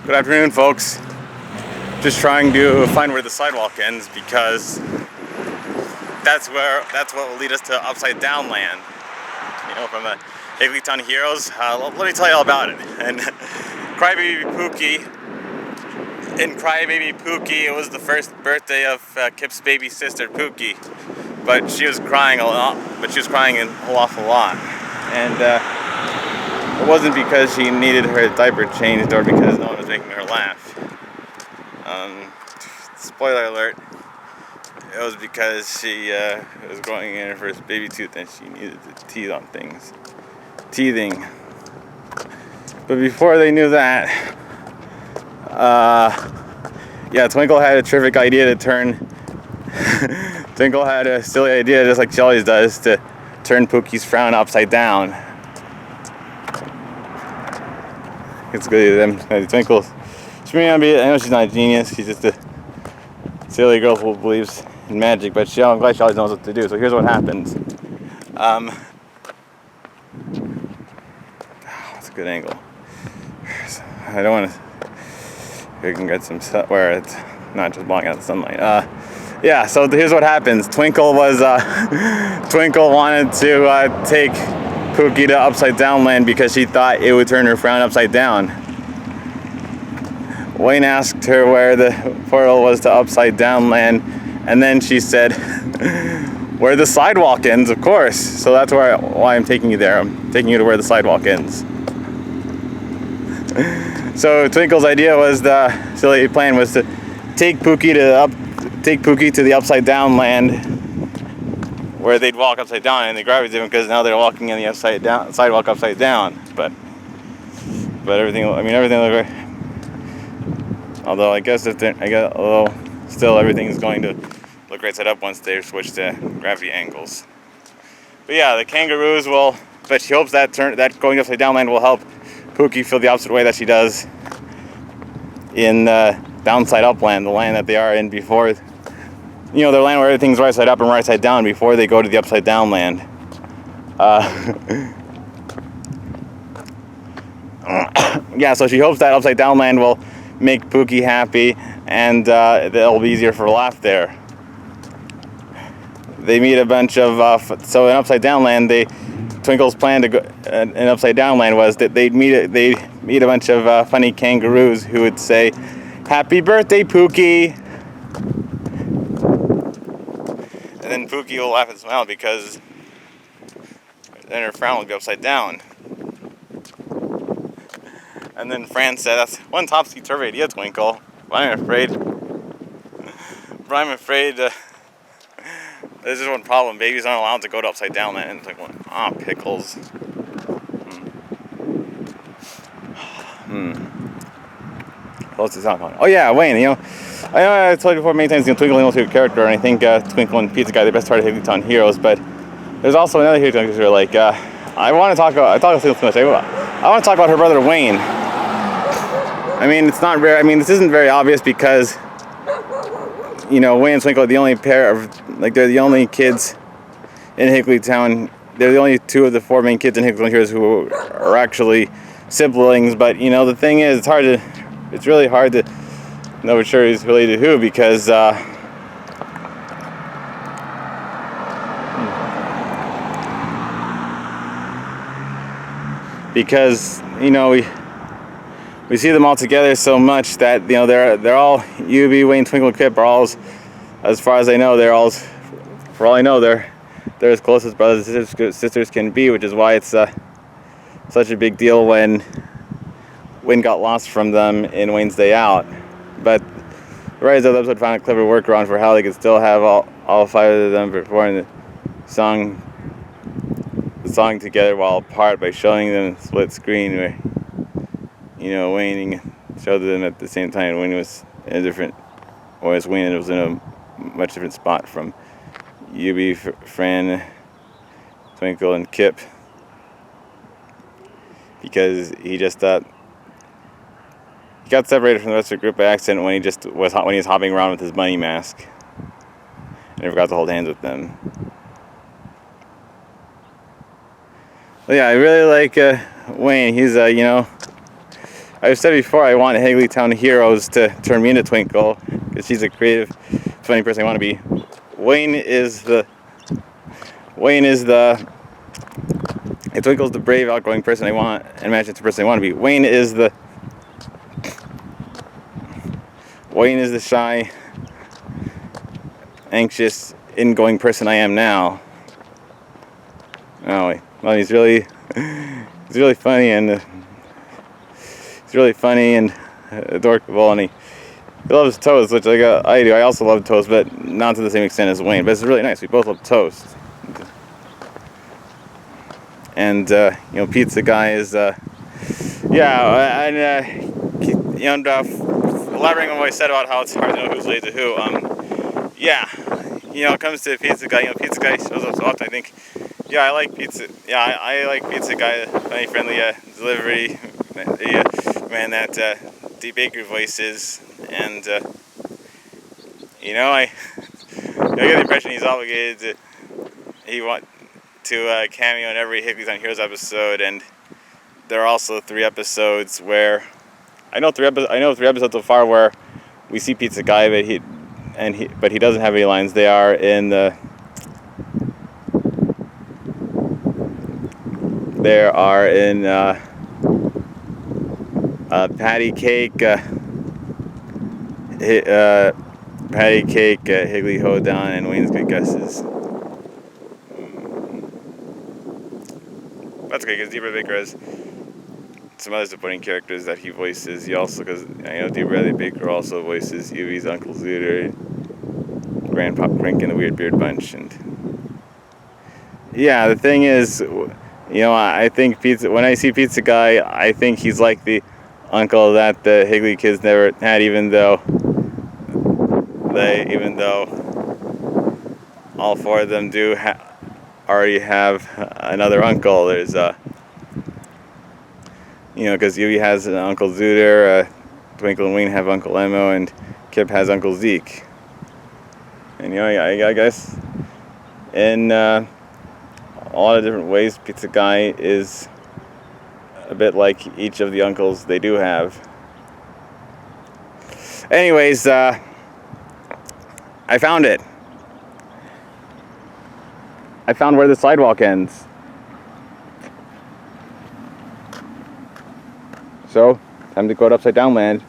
Good afternoon, folks. Just trying to find where the sidewalk ends because that's what will lead us to Upside Down Land. You know, from the Higglytown Heroes. Let me tell you all about it. And Cry Baby Pookie. In Cry Baby Pookie, it was the first birthday of Kip's baby sister Pookie, but she was crying a lot. But she was crying a whole awful lot, and it wasn't because she needed her diaper changed or because no one was making her laugh. Spoiler alert, it was because she was growing in her first baby tooth and she needed to teeth on things. Teething. But before they knew that, Twinkle had a terrific idea to turn... Twinkle had a silly idea, just like she always does, to turn Pookie's frown upside down. It's good to them. Twinkle, she may not be, I know she's not a genius, she's just a silly girl who believes in magic, but I'm glad she always knows what to do. So here's what happens. That's a good angle. I don't want to, we can get some where it's not just blocking out the sunlight. So here's what happens. Twinkle wanted to take Pookie to Upside Down Land because she thought it would turn her frown upside down. Wayne asked her where the portal was to Upside Down Land, and then she said, where the sidewalk ends, of course. So that's why I'm taking you there. I'm taking you to where the sidewalk ends. So Twinkle's idea was, the silly plan was to take Pookie to the Upside Down Land, where they'd walk upside down, and the gravity's different because now they're walking in the sidewalk upside down. But everything looked right. Although still everything's going to look right side up once they switch to gravity angles. But yeah, the kangaroos will. But she hopes that going upside down land will help Pookie feel the opposite way that she does in downside up land, the land that they are in before. You know, their land where everything's right side up and right side down before they go to the upside down land. So she hopes that upside down land will make Pookie happy and it'll be easier for her to laugh there. They meet a bunch of, so in upside down land, Twinkle's plan to go in upside down land was that they'd meet a bunch of funny kangaroos who would say, "Happy birthday, Pookie!" And then Pookie will laugh and smile because then her frown will be upside down. And then Fran said, "That's one topsy-turvy idea, Twinkle. But I'm afraid there's just one problem. Babies aren't allowed to go to upside down land." And Twinkle went, pickles. What else is on? Oh yeah, Wayne, I know I told you before many times, Twinkle is my most favorite character, and I think Twinkle and Pizza Guy are the best part of Higglytown Heroes, but there's also another Higglytown character, like, I want to talk about her brother Wayne. I mean, this isn't very obvious because, Wayne and Twinkle are the only pair of, they're the only kids in Higglytown. They're the only two of the four main kids in Higglytown Heroes who are actually siblings, but, the thing is, it's really hard to know for sure who's related to who because, we see them all together so much that they're all Wayne, Twinkle, and Kip are all, as far as I know, for all I know they're as close as brothers and sisters can be, which is why it's such a big deal when Wayne got lost from them in Wayne's Day Out. But the writers of the episode found a clever workaround for how they could still have all five of them performing the song together while apart by showing them split screen where Wayne showed them at the same time. Wayne was in a different, whereas Wayne was in a much different spot from Fran, Twinkle, and Kip, because he just thought he got separated from the rest of the group by accident when he was hopping around with his bunny mask and he forgot to hold hands with them. But yeah, I really like Wayne. He's I've said before I want Higglytown Heroes to turn me into Twinkle, because she's a creative, funny person I want to be. Wayne is the and Twinkle's the brave, outgoing person I want, and imagine it's the person I want to be. Wayne is the shy, anxious, ingoing person I am now. Oh wait, well he's really funny and adorable, and he loves toast, which I do. I also love toast, but not to the same extent as Wayne. But it's really nice. We both love toast. And Pizza Guy is elaborating on what I said about how it's hard to know who's related to who. It comes to Pizza Guy. Pizza Guy shows up so often. I think, I like Pizza. Yeah, I like Pizza Guy. Funny, friendly delivery. Man, that D Baker voice is, and I get the impression he's obligated to cameo in every Higglytown Heroes episode, and there are also 3 episodes where I know 3 episodes so far where we see Pizza Guy, but he doesn't have any lines. They are in Patty Cake, Higglytown, and Wayne's Good Guesses. That's okay, because D. Bradley Baker has some other supporting characters that he voices. He also, because D. Bradley Baker also voices Yui's Uncle Zooter, Grandpa Crink, and the Weird Beard Bunch. And the thing is, I think when I see Pizza Guy, I think he's like the uncle that the Higgly kids never had, even though all 4 of them do already have another uncle. There's because Yui has an Uncle Zooter, Twinkle and Wayne have Uncle Emo, and Kip has Uncle Zeke. And I guess in a lot of different ways, Pizza Guy is a bit like each of the uncles they do have. Anyways, I found it. I found where the sidewalk ends. So, time to go to Upside Down Land.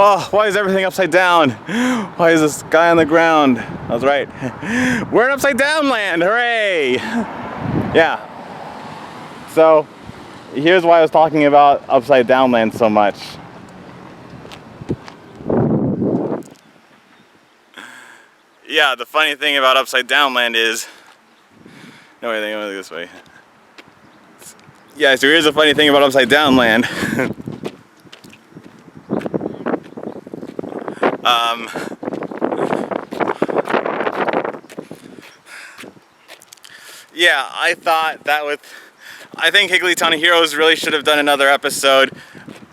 Oh, why is everything upside down? Why is this guy on the ground? I was right. We're in Upside Down Land, hooray! Yeah. So, here's why I was talking about Upside Down Land so much. Yeah, the funny thing about Upside Down Land is... No, I think I'm going to go this way. Yeah, so here's the funny thing about Upside Down Land. I think Higglytown Heroes really should have done another episode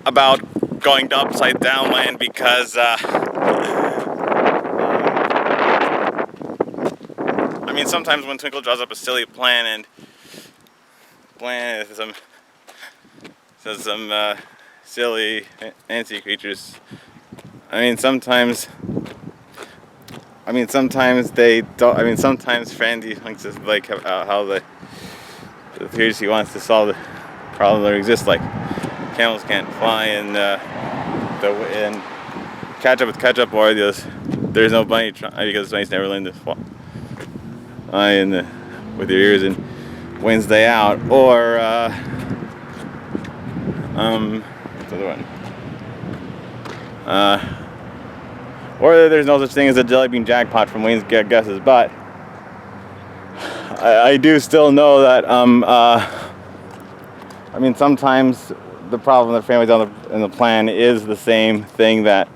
about going to Upside Down Land, because sometimes when Twinkle draws up a silly plan and some silly fancy creatures, sometimes they don't. Sometimes Frankie thinks it's like how the theories he wants to solve the problem that exists, like camels can't fly, and catch up with ketchup, or there's no bunny because bunnies never learn to fly with their ears and Wednesday out, or what's the other one? Or there's no such thing as a jelly bean jackpot from Wayne's Guesses, but I do still know that sometimes the problem that Fran was in the plan is the same thing that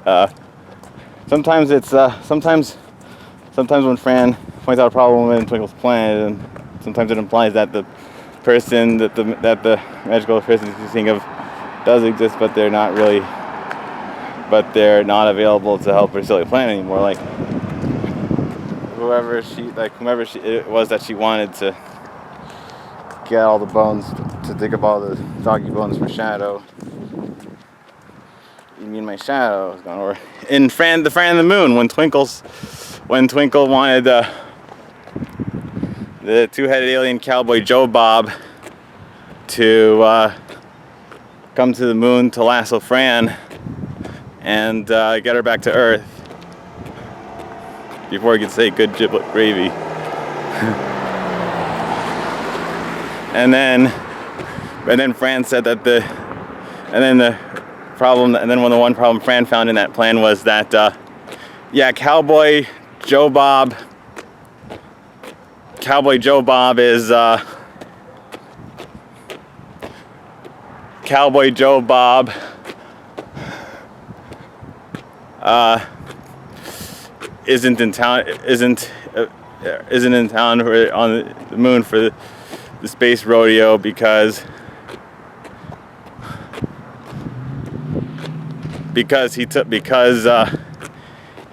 sometimes when Fran points out a problem in Twinkle's plan, sometimes it implies that the person that the magical person is thinking of does exist, but they're not really but they're not available to help her silly plan anymore. Like whomever it was that she wanted to get all the bones, to dig up all the doggy bones for Shadow. You mean my Shadow is gone over. In the Fran and the Moon, when Twinkle wanted the two-headed alien cowboy Joe Bob to come to the moon to lasso Fran and get her back to Earth before he could say good giblet gravy. and then Fran said that the one problem Fran found in that plan was that Cowboy Joe Bob is Cowboy Joe Bob isn't in town or on the moon for the space rodeo because he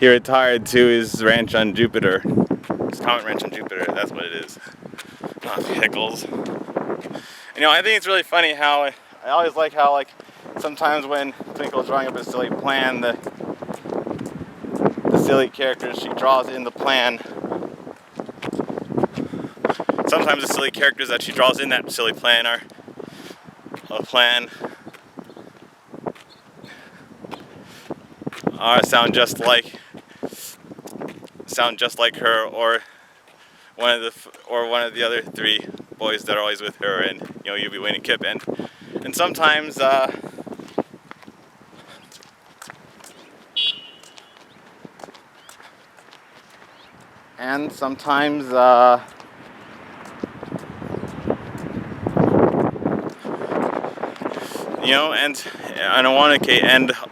retired to his ranch on Jupiter, his comet ranch on Jupiter. That's what it is. Oh, pickles. You know, I think it's really funny how I always like how, like, sometimes when Twinkle's drawing up a silly plan, the silly characters she draws in the plan, sometimes the silly characters that she draws in that silly plan sound just like her, or one of the other three boys that are always with her, and Yubi, Wayne, and Kip, and sometimes and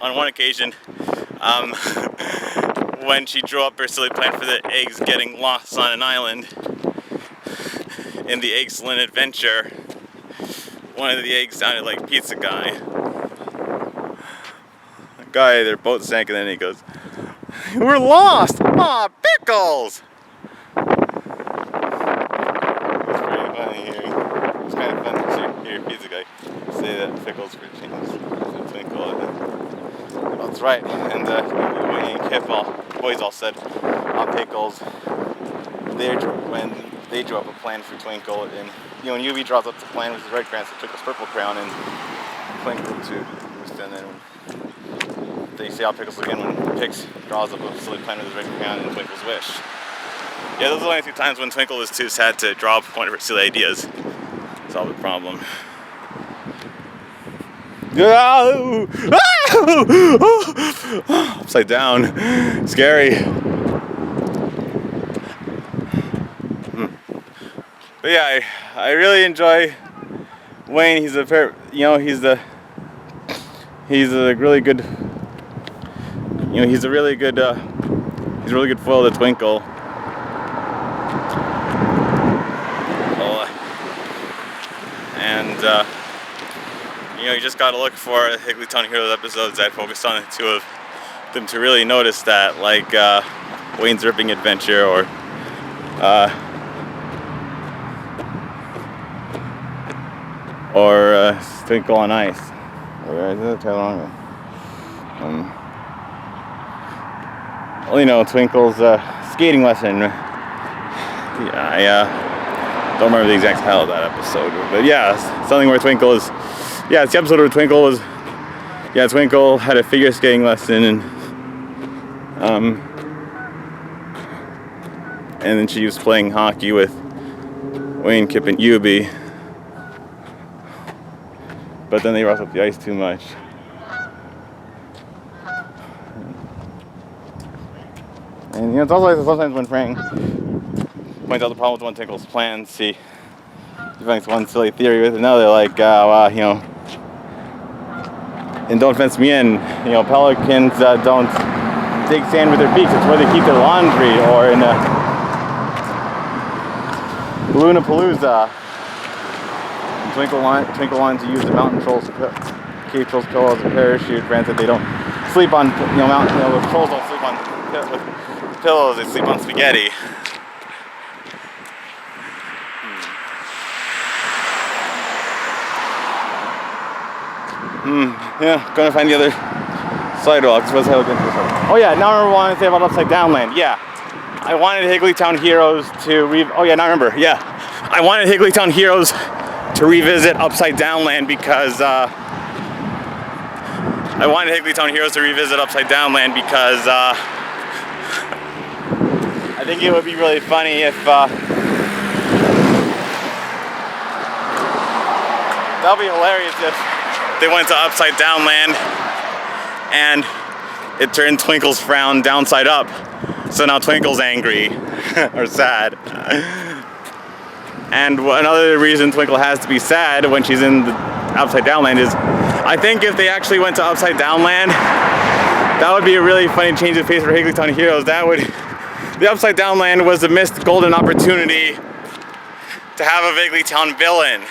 on one occasion, when she drew up her silly plan for the eggs getting lost on an island in the Excellent Adventure, one of the eggs sounded like Pizza Guy. The guy, their boat sank, and then he goes, "We're lost! Aw, pickles!" It's pretty funny here. It's kind of fun to hear Pizza Guy say that pickles for change. Twinkle. That's right. And Wayne and Kip, boys all said, pickles. When they drew up a plan for Twinkle, and when Yubi draws up the plan with his red crayon, so Twinkle's purple crayon, and Twinkle too. And then they say pickles again when Pix draws up a silly plan with his red crayon and Twinkle's wish. Yeah, those are the only two times when Twinkle was too sad to draw up one of her silly ideas. Solve the problem. Upside down. Scary. But yeah, I really enjoy Wayne. He's a really good. He's really good foil to Twinkle. You just gotta look for Higglytown Heroes episodes that focus on the two of them to really notice that, like Wayne's Ripping Adventure, or Twinkle on Ice. Twinkle's skating lesson. Yeah, I don't remember the exact title of that episode, but yeah, something where Twinkle is. Yeah, it's the episode where Twinkle had a figure skating lesson, and then she was playing hockey with Wayne, Kip, and Yubi. But then they rushed up the ice too much. And it's also like sometimes when Frank points out the problem with one Twinkle's plans, he finds one silly theory with another, like and don't fence me in, pelicans don't dig sand with their beaks, it's where they keep their laundry. Or in Balloonapalooza, Twinkle wanted to use the mountain troll's cave troll's pillow as a parachute. Fran said they don't sleep on, the trolls don't sleep on with pillows, they sleep on spaghetti. Yeah, gonna find the other sidewalks. What's hell against this one? Oh yeah, now I remember what I wanted to say about Upside Down Land. Yeah, I wanted Higglytown Heroes to I wanted Higglytown Heroes to revisit Upside Down Land because I think it would be really funny if that'll be hilarious if they went to Upside Down Land and it turned Twinkle's frown downside up. So now Twinkle's angry or sad. And another reason Twinkle has to be sad when she's in the Upside Down Land is, I think if they actually went to Upside Down Land, that would be a really funny change of pace for Higglytown Heroes. The Upside Down Land was a missed golden opportunity to have a Vigglytown villain.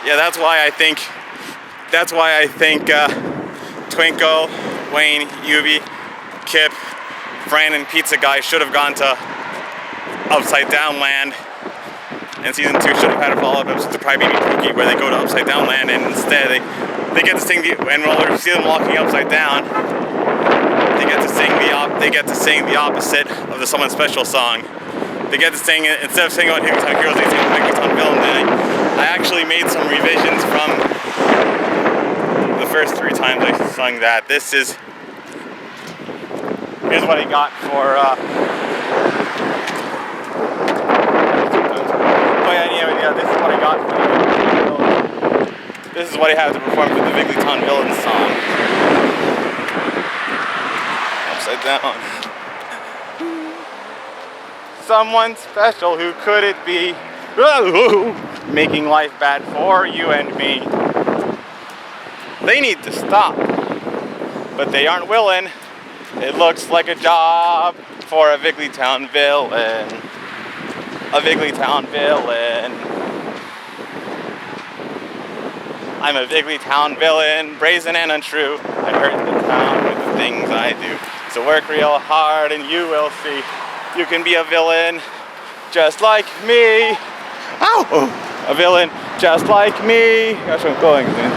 Yeah, that's why I think Twinkle, Wayne, Yubi, Kip, Fran, and Pizza Guy should have gone to Upside Down Land, and season 2 should have had a follow-up episode to Cry Baby Pookie where they go to Upside Down Land, and instead they get to sing and while we see them walking upside down, they get to sing the opposite of the Someone Special song. They get to sing it, instead of singing about Higglytown Heroes, they sing about Higglytown Villains. And I actually made some revisions from the first 3 times I sung that. Here's what I got for this is what I got for the Vigglytown Villains. This is what I have to perform for the Vigglytown Villains song. Upside down. Someone special, who could it be? Making life bad for you and me. They need to stop, but they aren't willing. It looks like a job for a Vigglytown villain. A Vigglytown villain. I'm a Vigglytown villain, brazen and untrue. I hurt the town with the things I do. So work real hard and you will see. You can be a villain just like me. Ow! A villain just like me. That's where I'm going, man.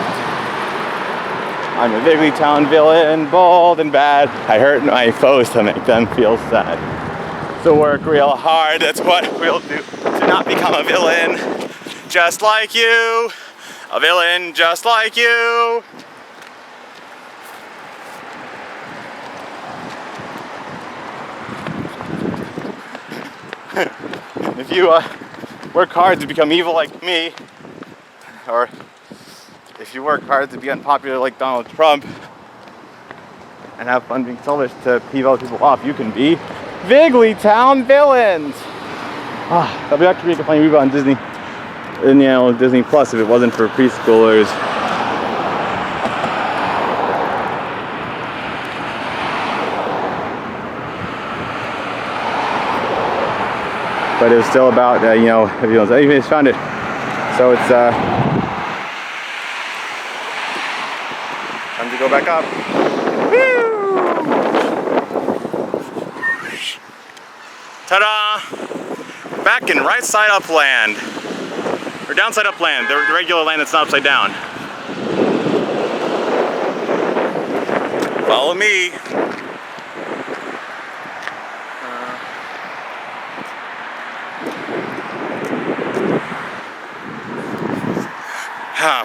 I'm a Vigglytown villain, bold and bad. I hurt my foes to make them feel sad. So work real hard, that's what we'll do to not become a villain just like you. A villain just like you. If you work hard to become evil like me, or if you work hard to be unpopular like Donald Trump, and have fun being selfish to peeve other people off, you can be Vigglytown Villains! That'd be actually a funny reboot on Disney, Disney Plus if it wasn't for preschoolers. But it was still about, if you just found it. So it's time to go back up. Woo! Ta-da! Back in right side up land. Or downside up land, the regular land that's not upside down. Follow me.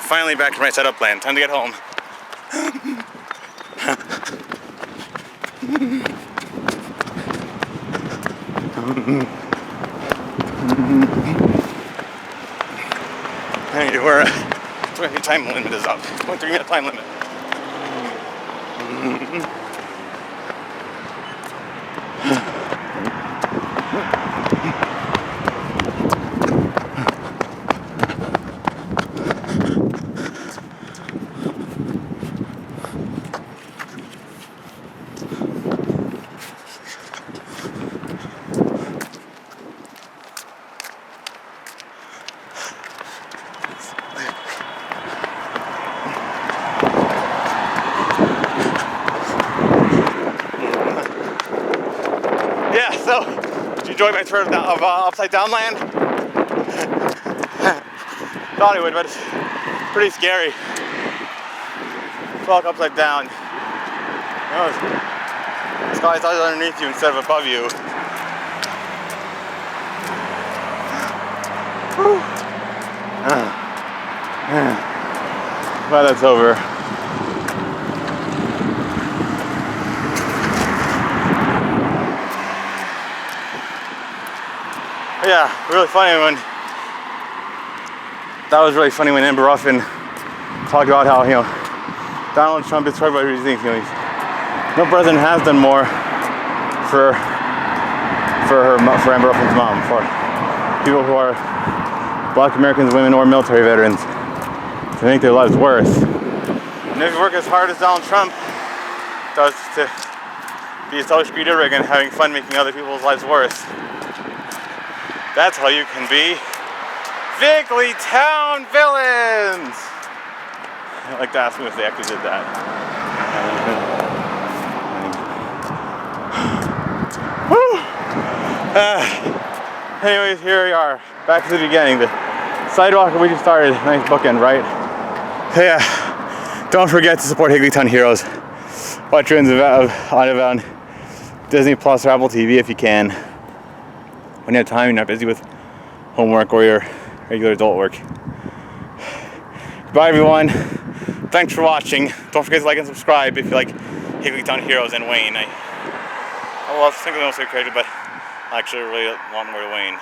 Finally back to right side up land. Time to get home. Hey, we're 20 time limit is up. 23-minute time limit. enjoy my tour of Upside Down Land. Thought I would, but it's pretty scary. Walk upside down. You know, the sky's always underneath you instead of above you. Well, that's over. Yeah, really funny when that was really funny when Amber Ruffin talked about how, you know, Donald Trump is talking about these things. You know, no president has done more for Amber Ruffin's mom, for people who are Black Americans, women, or military veterans to make their lives worse. And if you work as hard as Donald Trump does to be so screwed over again, having fun making other people's lives worse, that's how you can be Vigglytown Villains! I'd like to ask them if they actually did that. Anyways, here we are, back to the beginning. The sidewalk we just started, nice bookend, right? Yeah, don't forget to support Higglytown Heroes. Watch runs on Disney Plus or Apple TV if you can. When you have time, you're not busy with homework or your regular adult work. Bye everyone. Thanks for watching. Don't forget to like and subscribe if you like Higglytown Heroes and Wayne. I love single character, but I actually really want more to Wayne.